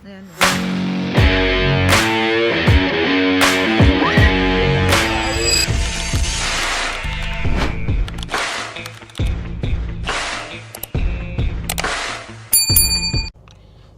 Ayan.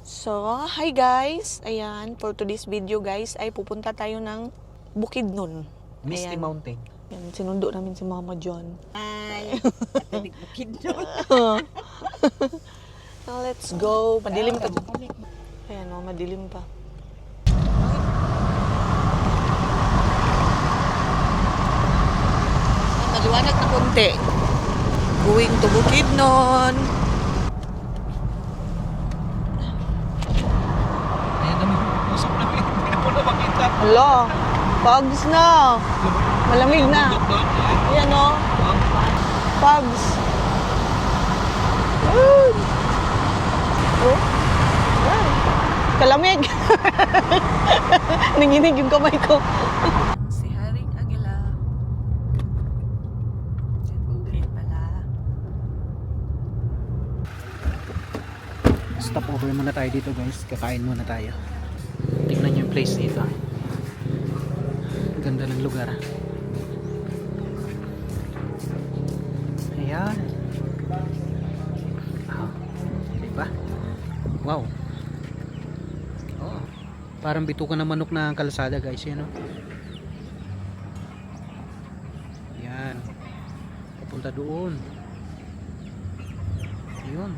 So, hi guys! Ayan, for today's video guys, ay pupunta tayo ng Bukidnon. Misty Ayan. Mountain. Ayan, sinundo namin si Mama John. Ay, at Bukidnon. Now, let's go. Madilim pa. Ayan o, madilim pa. Maliwanag na konti. Going to Bukidnon. Ayan naman, usap namin. Hindi ako na makita. Hala, Pugs na. Malamig na. Ayan o. Pugs. Oh. Ay. Kalamig. Nanginig yung kamay ko. Si Haring Aguila. Bukid pala. Stop over muna tayo dito guys. Kakain muna tayo. Tingnan nyo yung place dito. Ganda ng lugar. Ayan. Diba? Wow. Oh. Parang bitukan ng manok na kalsada guys. Yan oh. Ayan. Papunta doon. Ayun.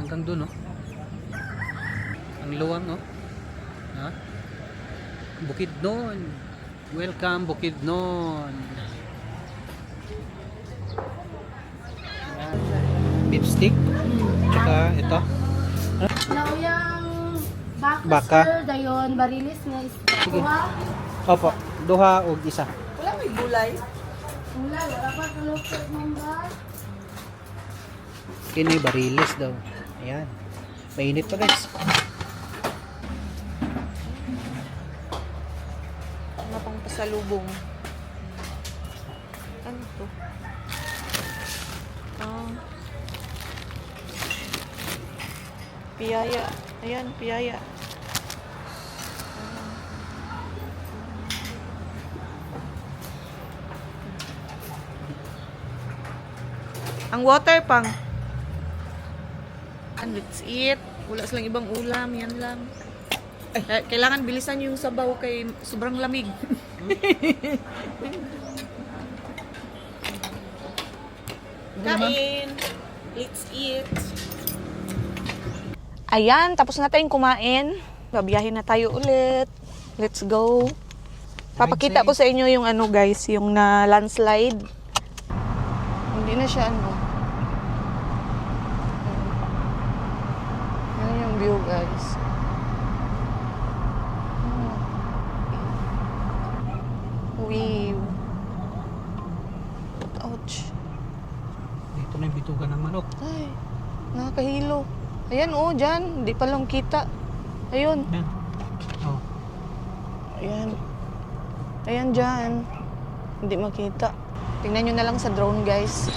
Hanggang doon oh. Ang luwang oh. Ha? Bukidnon. Welcome Bukidnon. Beef stick. Tsaka ito. Now yung baka, Baka. sir, dayon, barilis nga is Sige. kuha. Opo. Duha o isa. Wala may gulay. Wala pa kalupit mong ba? Kini barilis daw. Ayan. Mainit pa guys. Ano pang pasalubong? Ano to? Piyaya. Ayan, piyaya. Ang water pang. And let's eat. Wala silang ibang ulam. Yan lang. Kailangan bilisan yung sabaw kay sobrang lamig. Kain. Let's eat. Ayan, tapos na tayong kumain. Babiyahin na tayo ulit. Let's go. Papakita ko sa inyo yung ano guys, yung na landslide. Hindi na siya ano. Yan yung view guys. Wow. Ouch. Dito na yung bitukan ng manok. Ay, nakakahilo. Ayan oh, dyan. Hindi pa lang kita. Ayun. Ayan. Oh. Ayan. Ayan dyan. Hindi makita. Tingnan nyo na lang sa drone guys.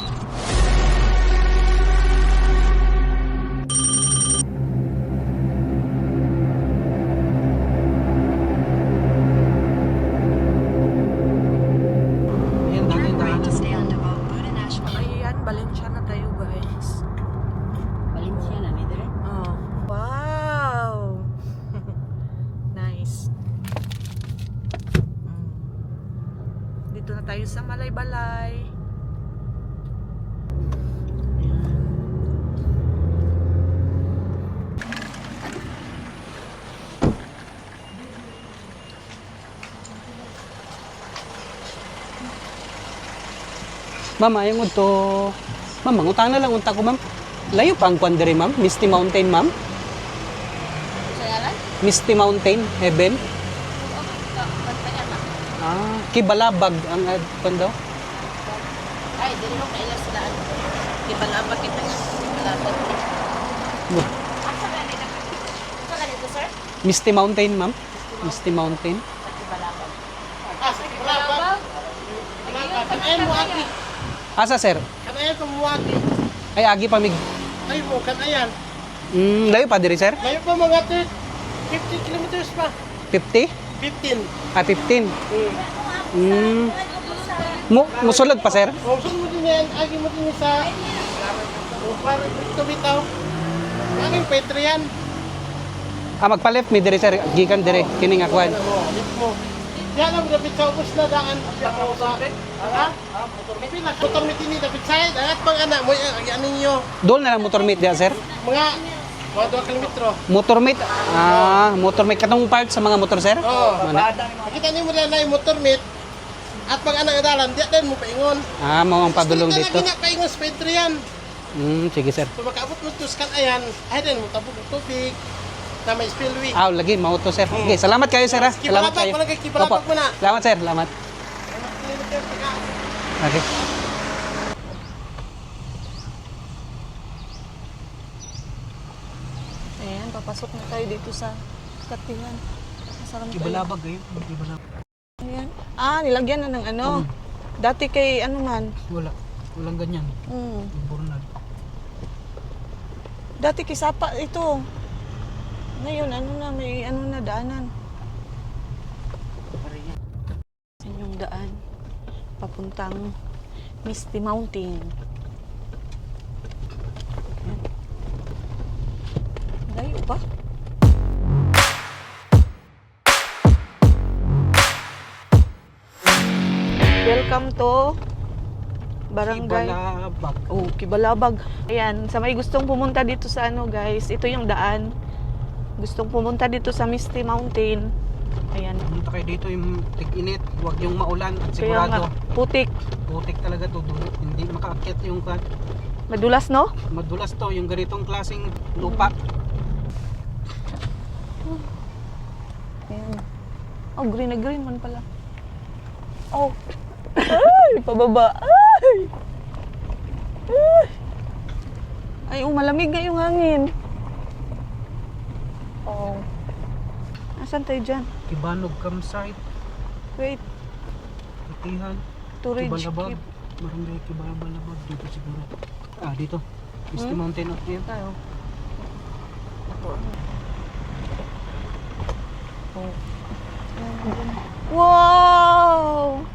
Ayan, dahil Ayan, Valencia na tayo guys. Valencia na ni dire. Oh. Wow! Nice. Dito na tayo sa Malaybalay. Ma'am, ayong to. Ma'am, mangutang na lang unta ko, ma'am. Layo pa ang kwan diri, ma'am. Misty Mountain, ma'am. Sayalan? Misty Mountain, Heaven. Bantayan na. Kibalabag ang kwan daw. Ay, dili mo kailan sila. Ibalabag kita nga. Ibalabag. Asa ka dito, sir? Misty Mountain, ma'am. Misty Mountain. Ibalabag. Asa, sir? Kanayan kumuwagi. Ay, agi pa mig. Ay mo, kanayan. Layo pa diri, sir? Layo pa mga tit. 50 kilometers pa. 50? 15. Ah, 15. Musulod pa, sir? O, saan mo din yan? Agi mo din sa... O, parang ito bitaw. Aming Patreon. Ah, magpa-left mi dire, sir. Gikan dire. Kining akuan. Lip mo. Yan ang David sa ubos na daan. Ako sa... Ha? Motor meet ini David side. At pang anak mo, ano ninyo? Doon na lang motor meet dia, sir. Mga 2 kilometro. Motor meet. Ah, motor meet katong part sa mga motor, sir. Oo. Mana? Kita niyo mo na yung motor meet. At pag anak dalan, diyan din mo paingon. Ah, mo ang padulong Street dito. na lagi na paingon sa Patreon. Sige, sir. So makaabot mo to scan ayan, ay din mo tabog ng tubig na may spillway. Ah, lagi mau to, sir. Okay, salamat kayo, sir. Salamat Kibalabag, kayo. walang kay kibalabag Opo. mo na. Salamat, sir. Salamat. Okay. Ayan, papasok na tayo dito sa katihan. Masarap tayo. Kibalabag kayo. Kibalabag. Ayan. Ah, nilagyan na ng ano. Dati kay ano man. Wala. Walang ganyan. Burnal. Dati kay Sapa ito. Ngayon, ano na, may ano na daanan. Yan yung daan. Papuntang Misty Mountain. Ayan. Layo ba? Welcome to Barangay. Kibalabag. Oh, Kibalabag. Ayan, sa may gustong pumunta dito sa ano guys, ito yung daan. Gustong pumunta dito sa Misty Mountain. Ayan. Pumunta kayo dito yung tig-init. Huwag yung maulan at Kaya nga, sigurado. putik. Putik talaga to. Hindi makaakyat yung Madulas, no? madulas to. Yung ganitong klaseng lupa. Ayan. Oh, green na green man pala. Oh. Ay, pababa. Ay! Ay, malamig nga yung hangin. Oh. Nasaan tayo dyan? Kibanog campsite. Wait. Itihan. Storage Kibalabag. keep. Barangay Kibalabag. Dito siguro. Ah, dito. Misty Mountain. Ayan tayo. Oh. Wow!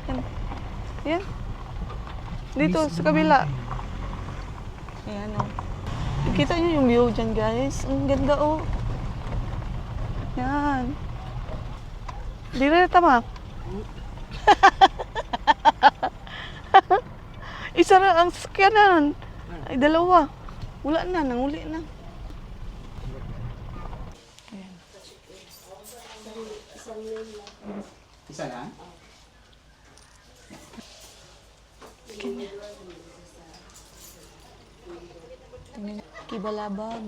Yan. Yan. Dito, sa kabila. Ayan, oh. Kita nyo yung view dyan, guys. Ang ganda, oh. Yan. Di na tama. Isa na ang sakyanan. Ay, dalawa. Wala na, nanguli na. Isa lang? Kibalabag.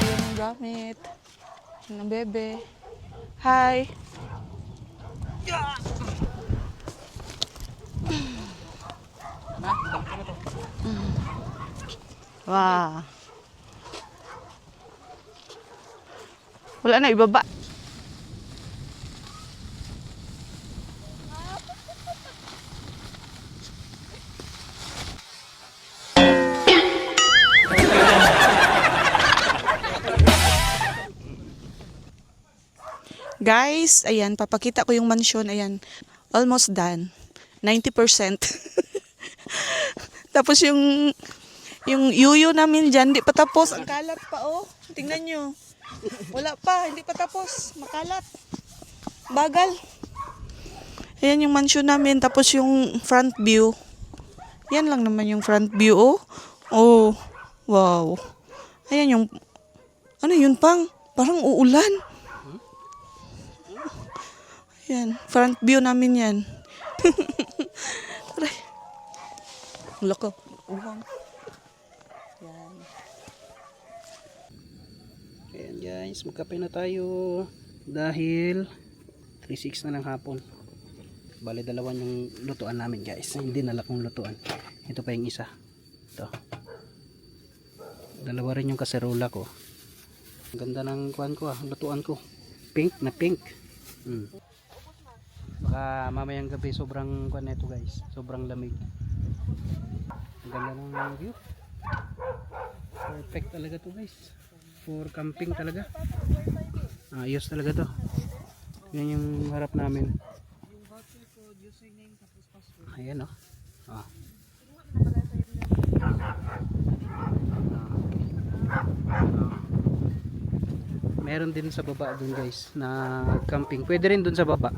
Yan ang gamit. Yan ang bebe. Hi. Wow. Wala na, ibaba. Guys, ayan, papakita ko yung mansion, ayan. Almost done. 90%. Tapos yung yuyo namin dyan, hindi pa tapos. Ang kalat pa, oh. Tingnan nyo. Wala pa, hindi pa tapos. Makalat. Bagal. Ayan yung mansion namin. Tapos yung front view. Yan lang naman yung front view, oh. Oh, wow. Ayan yung, ano yun pang? Parang uulan. Yan, front view namin yan. Aray. Loko. Uhang. Yan. Ayan guys, magkape na tayo dahil 3:06 na ng hapon. Bali dalawa yung lutuan namin guys. Hindi nala kong lutuan. Ito pa yung isa. Ito. Dalawa rin yung kaserola ko. Ang ganda ng kuan ko lutuan ko. Pink na pink. Baka mamayang gabi sobrang kuan nito guys. Sobrang lamig. Ang ganda ng view. Perfect talaga to guys. For camping talaga. Ayos talaga to. Yan yung harap namin. Ayan oh. Meron din sa baba dun guys na camping. Pwede rin dun sa baba.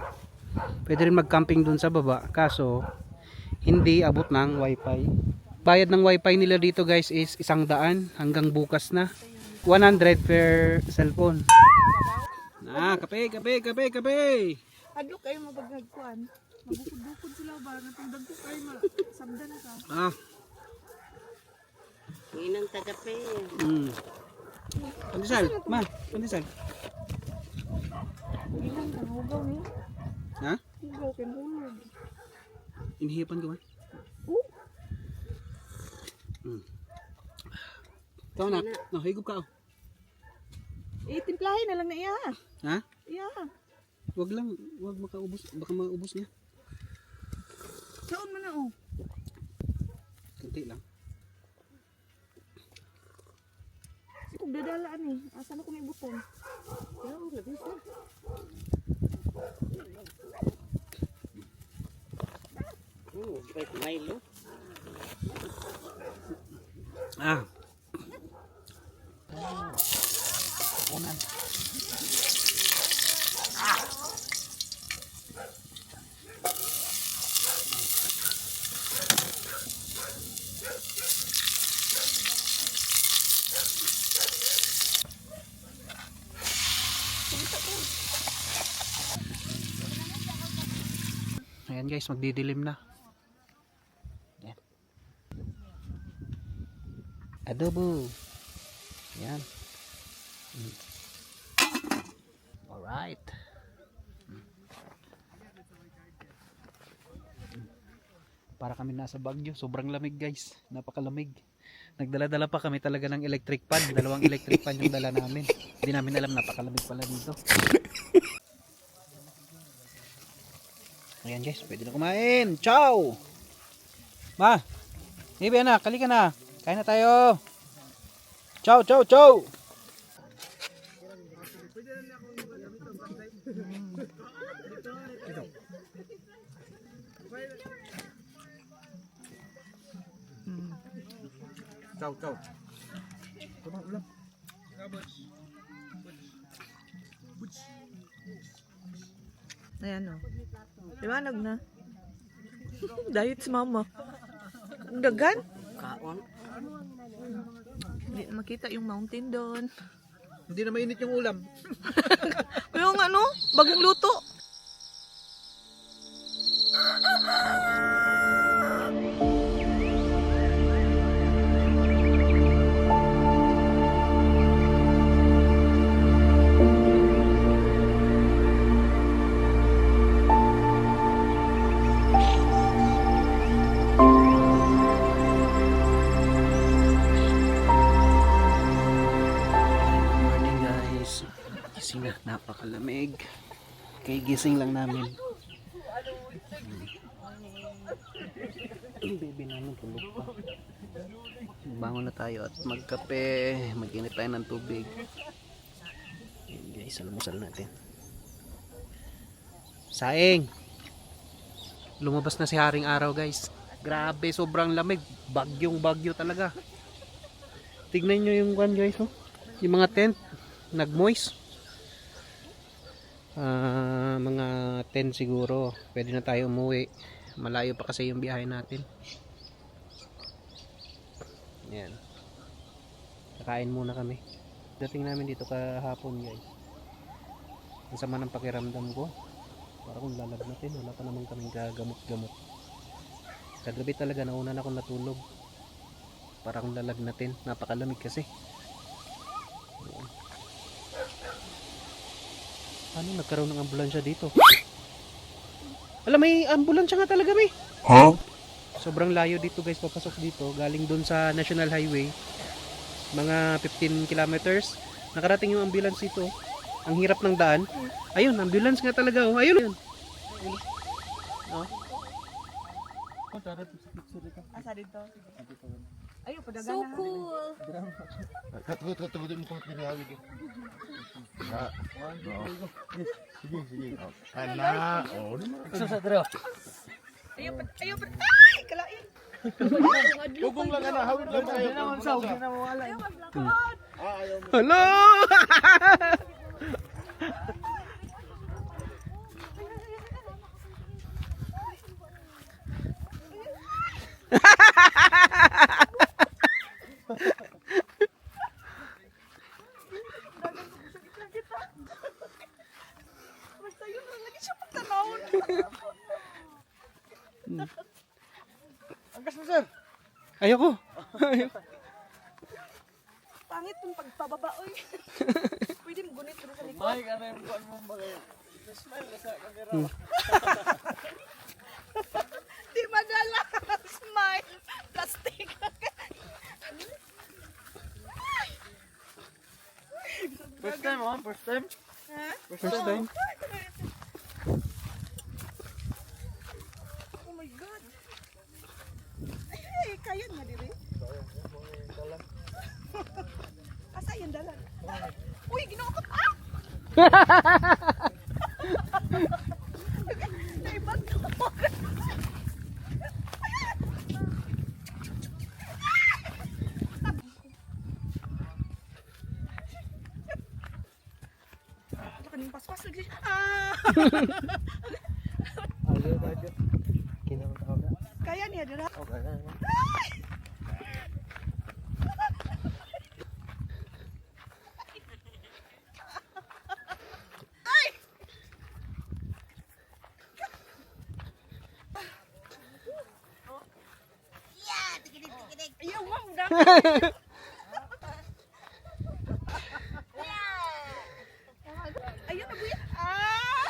Pwede rin mag-camping dun sa baba. Kaso hindi abot ng wifi. Bayad ng wifi nila dito guys is 100 hanggang bukas na. 100 per cellphone. Kape. Adlo kayo mabagagkuan. Mabukod-bukod sila ba? Natungdag ko kayo sabdan ka. Inang tagape. Pandesal, pandesal. Ilang hugaw niya. Ha? Hugaw kay hulog. Inihipan ko ba? Ikaw na. Higop ka. Timplahin na lang na iya. Ha? Iya. Wag makaubos. Baka maubos niya. Saon man na Kunti lang. Kung dadalaan asa na ko may buton. Labis na. Break Milo. Unan. Ayan guys, magdidilim na. Ayan. Adobo. Ayan. Alright. Para kami nasa Baguio. Sobrang lamig guys. Napakalamig. Nagdala-dala pa kami talaga ng electric fan. 2 electric fan yung dala namin. Hindi namin alam napakalamig pala dito. Ayan guys, pwede na kumain. Ciao! Ma! Ibi na, kali ka na. Kain na tayo. Ciao, ciao, ciao! Ciao, ciao. Ayan Liwanag na. Diet si mama. Ang dagan. Kaon. Hindi na makita yung mountain doon. Hindi na mainit yung ulam. Yung bagong luto. Napakalamig. Kaya gising lang namin. Baby namin tulog pa. Bangon na tayo at magkape. Mag-init tayo ng tubig. Ayan guys, almusal natin. Saing! Lumabas na si Haring Araw guys. Grabe, sobrang lamig. Bagyong bagyo talaga. Tignan nyo yung one guys. Yung mga tent. Nag-moist. Mga 10 siguro pwede na tayo umuwi, malayo pa kasi yung biyahe natin. Yan, kakain muna kami. Dating namin dito kahapon guys, ang sama ng pakiramdam ko, para kung lalagnatin. Wala pa naman kaming gagamot-gamot. Kagabi talaga nauna na akong natulog, para kung lalagnatin. Napakalamig kasi. Yan. Ano, nagkaroon ng ambulansya dito? Alam, may ambulansya nga talaga, may. Huh? Sobrang layo dito guys, papasok dito. Galing dun sa National Highway. Mga 15 kilometers. Nakarating yung ambulance dito. Ang hirap ng daan. Ayun, ambulance nga talaga. Oh. Ayun. Oh. Asa dito? Ayo, padagana. So cool. Tugod mo ko tinawid. Sige. Ana, oh. Ayo, ay, kalain. Dugong lang ana, hawid lang kayo. Hello! Basta yun, lagi siya pagtanawon. Angkas mo sir. Ayoko. Pangit yung pagpababa, oy. Pwede mo gunit rin sa likod. May ano yung buwan mo bagay. Smile na sa camera. Di madala. Smile. Plastic. First time, oh. First time. First time. Oh my God. Ay, kaya nga diri. Asa yung dalan? Uy, ginawa ko. Ah! Naibag ko. Kaning paspas lagi. Ah! Kaya niya dira. Ayaw, wow, dami. Ayaw na buya. Ah!